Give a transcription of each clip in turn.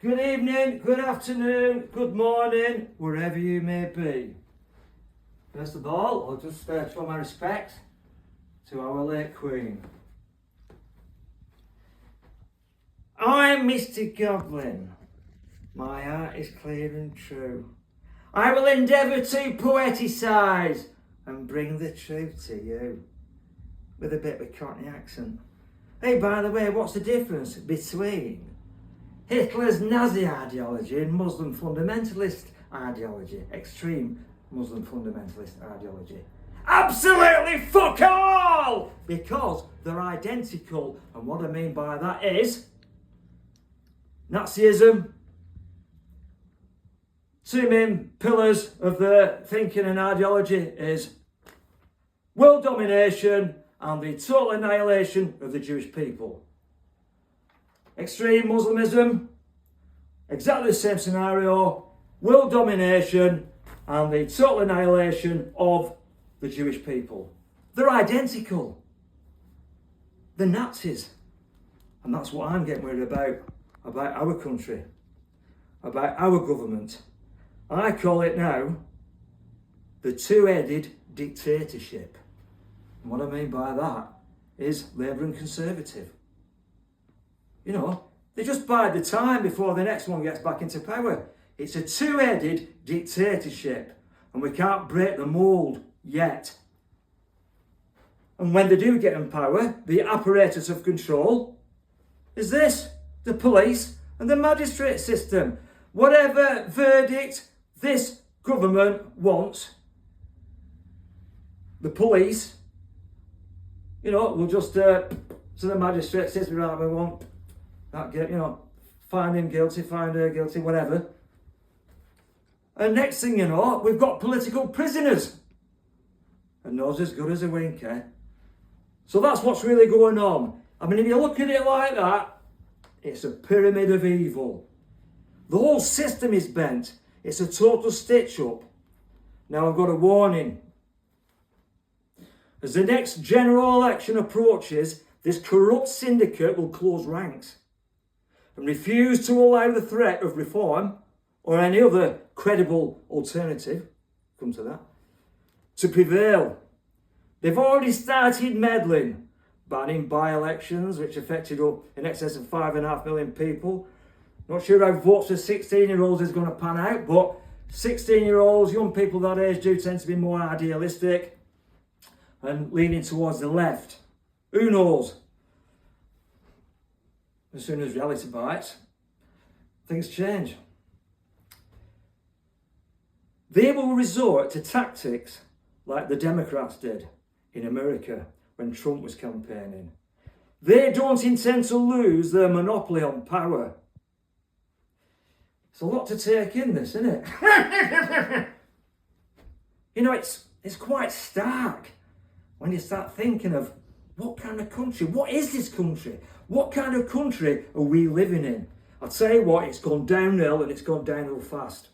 Good evening, good afternoon, good morning, wherever you may be. First of all, I'll just show my respect to our late Queen. I'm Mr. Goblin. My heart is clear and true. I will endeavour to poeticise and bring the truth to you. With a bit of a Cockney accent. Hey, by the way, what's the difference between Hitler's Nazi ideology and Muslim fundamentalist ideology? Extreme Muslim fundamentalist ideology. Absolutely fuck all! Because they're identical. And what I mean by that is Nazism, two main pillars of their thinking and ideology is world domination and the total annihilation of the Jewish people. Extreme Muslimism, exactly the same scenario, world domination and the total annihilation of the Jewish people. They're identical. They're Nazis. And that's what I'm getting worried about our country, about our government. I call it now the two-headed dictatorship. And what I mean by that is Labour and Conservative. You know, they just bide the time before the next one gets back into power. It's a two-headed dictatorship, and we can't break the mould yet. And when they do get in power, the apparatus of control is this, the police and the magistrate system. Whatever verdict this government wants, the police, you know, will just, so the magistrate says, right, we want that, you know, find him guilty, find her guilty, whatever. And next thing you know, we've got political prisoners. And those as good as a wink, eh? So that's what's really going on. I mean, if you look at it like that, it's a pyramid of evil. The whole system is bent. It's a total stitch-up. Now I've got a warning. As the next general election approaches, this corrupt syndicate will close ranks and refuse to allow the threat of reform or any other credible alternative, come to that, to prevail. They've already started meddling, banning by-elections, which affected in excess of 5.5 million people. Not sure how votes for 16-year-olds is going to pan out, but 16-year-olds, young people that age, do tend to be more idealistic and leaning towards the left. Who knows? As soon as reality bites, things change. They will resort to tactics like the Democrats did in America when Trump was campaigning. They don't intend to lose their monopoly on power. It's a lot to take in this, isn't it? You know, it's quite stark when you start thinking of what kind of country, what is this country? What kind of country are we living in? I'll tell you what, it's gone downhill and it's gone downhill fast.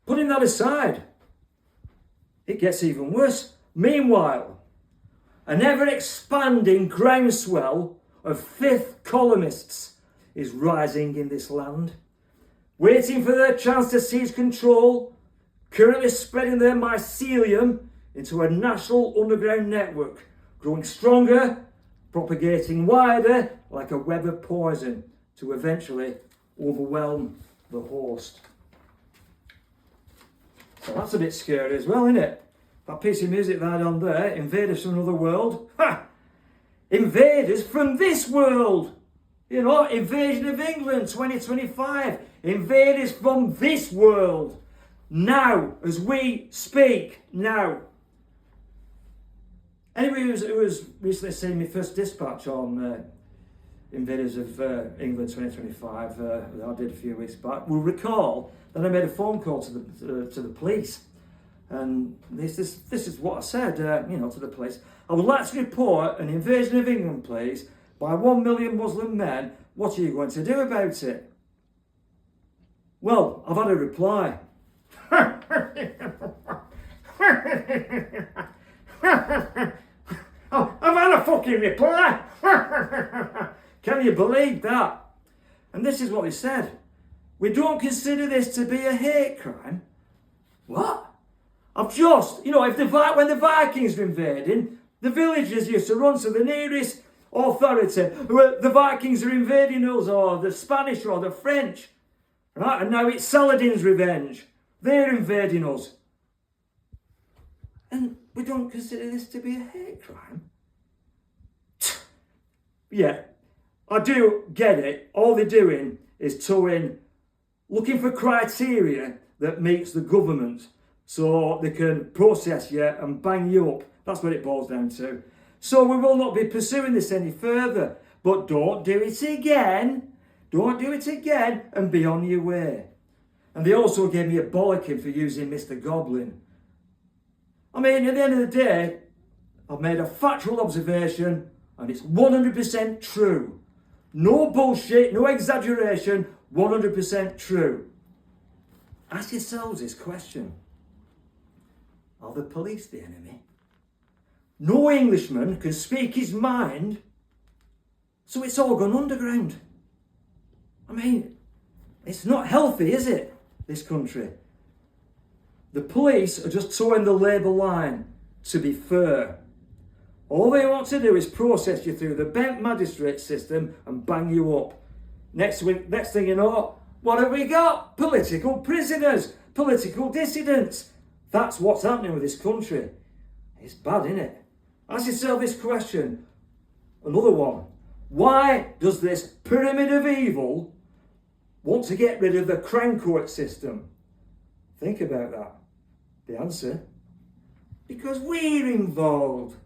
Putting that aside, it gets even worse. Meanwhile, an ever-expanding groundswell of fifth columnists is rising in this land, waiting for their chance to seize control, currently spreading their mycelium into a national underground network, growing stronger, propagating wider like a web of poison to eventually overwhelm the host. So that's a bit scary as well, isn't it? That piece of music right on there, invaders from another world. Ha! Invaders from this world! You know, invasion of England 2025. Invaders from this world. now, as we speak now. Anybody who has recently seen my first dispatch on Invaders of England 2025 that I did a few weeks back will recall that I made a phone call to the police, and this is what I said, to the police. I would like to report an invasion of England, please, by 1 million Muslim men. What are you going to do about it? Well, I've had a reply. I've had a fucking reply. Can you believe that? And this is what he said. We don't consider this to be a hate crime. What? I've just, when the Vikings were invading, the villagers used to run to the nearest authority. The Vikings are invading us, or the Spanish, or the French. Right? And now it's Saladin's revenge. They're invading us. And we don't consider this to be a hate crime. Yeah, I do get it. All they're doing is looking for criteria that meets the government so they can process you and bang you up. That's what it boils down to. So we will not be pursuing this any further. But don't do it again. Don't do it again and be on your way. And they also gave me a bollocking for using Mr. Goblin. I mean, at the end of the day, I've made a factual observation and it's 100% true. No bullshit, no exaggeration, 100% true. Ask yourselves this question. Are the police the enemy? No Englishman can speak his mind, so it's all gone underground. I mean, it's not healthy, is it, this country? The police are just towing the Labour line, to be fair. All they want to do is process you through the bent magistrate system and bang you up. Next thing you know, what have we got? Political prisoners, political dissidents. That's what's happening with this country. It's bad, isn't it? Ask yourself this question. Another one. Why does this pyramid of evil want to get rid of the Crown Court system? Think about that. The answer. Because we're involved.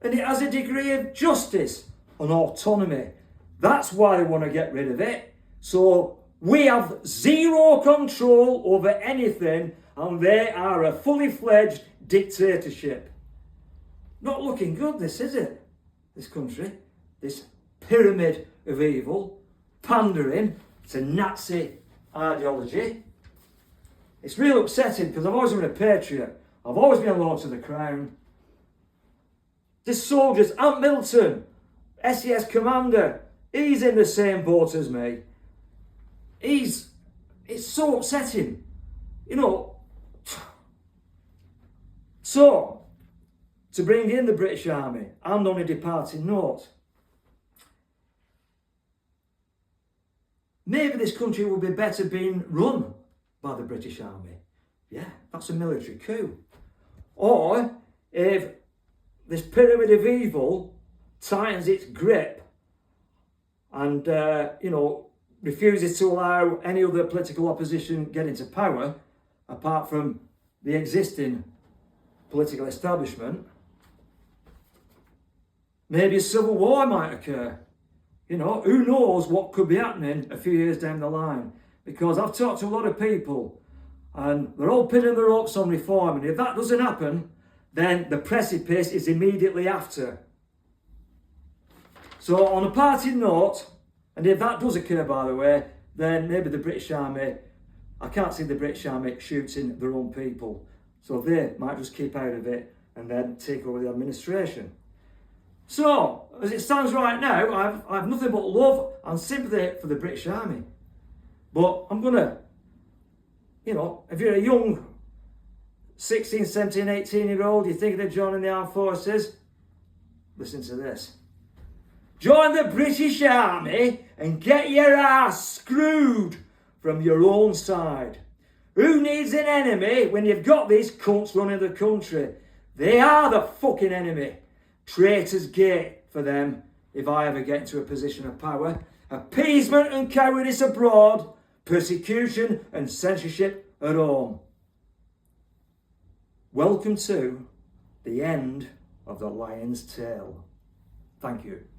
And it has a degree of justice and autonomy. That's why they want to get rid of it. So we have zero control over anything, and they are a fully fledged dictatorship. Not looking good, this, is it? This country. This pyramid of evil, pandering to Nazi ideology. It's real upsetting because I've always been a patriot. I've always been loyal to the Crown. This soldier's Ant Milton, SES commander, he's in the same boat as me. It's so upsetting. So, to bring in the British Army, and on a departing note, maybe this country would be better being run by the British Army. Yeah, that's a military coup. Or if this pyramid of evil tightens its grip and, refuses to allow any other political opposition get into power, apart from the existing political establishment, maybe a civil war might occur. Who knows what could be happening a few years down the line? Because I've talked to a lot of people and they're all pinning their hopes on reform. And if that doesn't happen, then the precipice is immediately after. So on a parting note, and if that does occur, by the way, then maybe the British Army, I can't see the British Army shooting their own people. So they might just keep out of it and then take over the administration. So, as it stands right now, I have nothing but love and sympathy for the British Army. But I'm going to, if you're a young 16, 17, 18-year-old, you're thinking of joining the armed forces, listen to this. Join the British Army and get your ass screwed from your own side. Who needs an enemy when you've got these cunts running the country? They are the fucking enemy. Traitors gate for them if I ever get into a position of power. Appeasement and cowardice abroad, persecution and censorship at home. Welcome to the end of the lion's tail. Thank you.